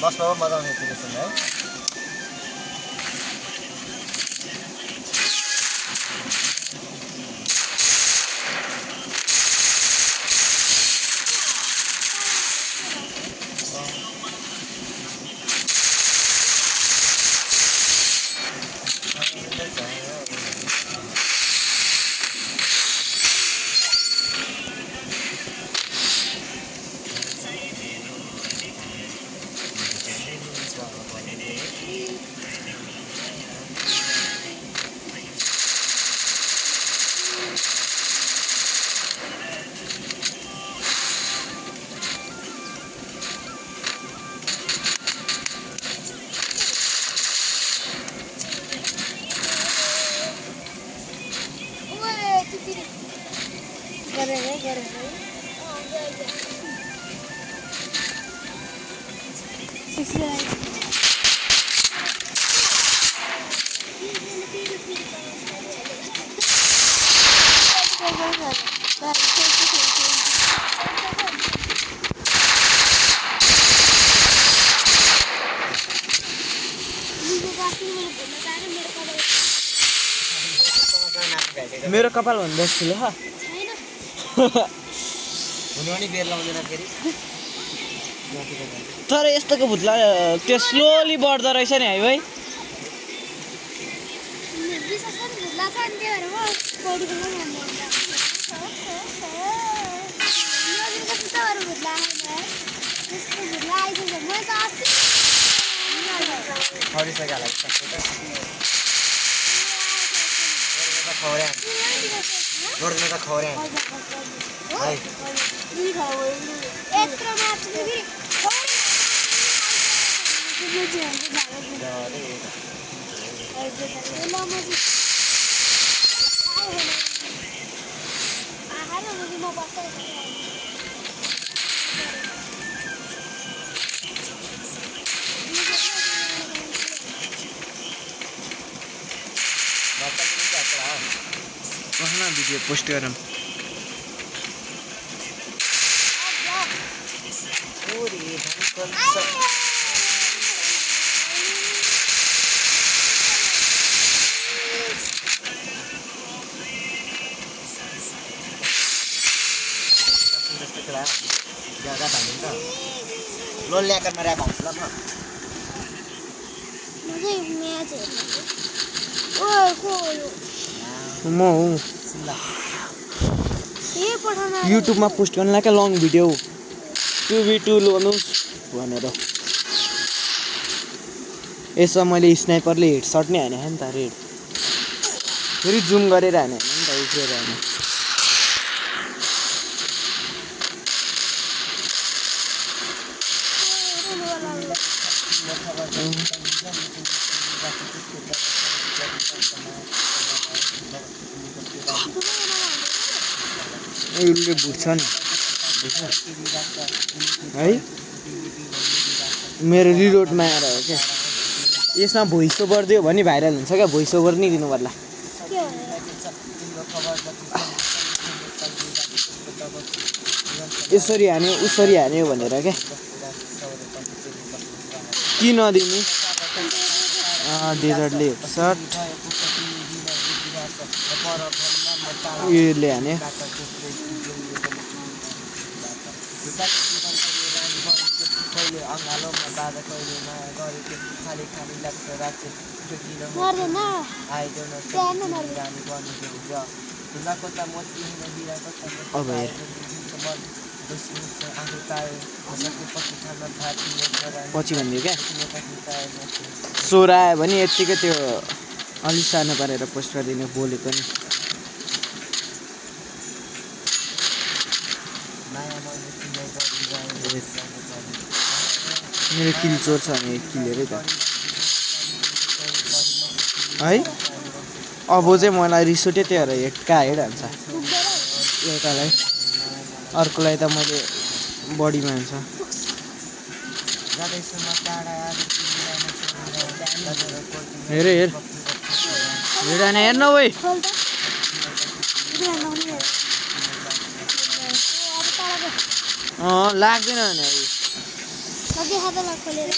बसमा मजा आउने एप्लिकेसन है मेरो कपाल भन्दा ठुलो ह हुनु नि बेर लाउँदैन फेरि तर यस्तोको भुत्ला त्यो स्लोली बढ्दो रहेछ नि है भाइ भिडियो पोस्ट गरौँ लोन ल्याकर मेरा भान्सला म हो YouTube मा पोस्ट गर्न लागे लङ भिडियो 2v2 लोनुस भनेर यसमा मैले स्नाइपरले हेडशट नै हाने नि त रेड फेरि जुम गरेर हाने नि त उखेर हाने यसले बुझ्छ नि है मेरो रिलोडमा आएर हो क्या यसमा भोइस ओभर दियो भने भाइरल हुन्छ क्या भोइस ओभर नै दिनु पर्ला यसरी हान्यो उसरी हान्यो भनेर क्या कि नदिने डेजर्टले सर्ट उयोले हान्यो पछि भनिदियो क्या स्वर आयो भने यत्तिकै त्यो अलि सानो पारेर पोस्ट गरिदिने बोलेको नि मेरो किल चोर छ भने किलेरै त है अब चाहिँ मलाई रिस उठ्यो त्यो भएर हेडका हेड हान्छ एउटालाई अर्कोलाई त मैले बडीमा हान्छ हेर हेर हेर्न हेर्न ओइ लाग्दैन भने लगे हातमा खोलेर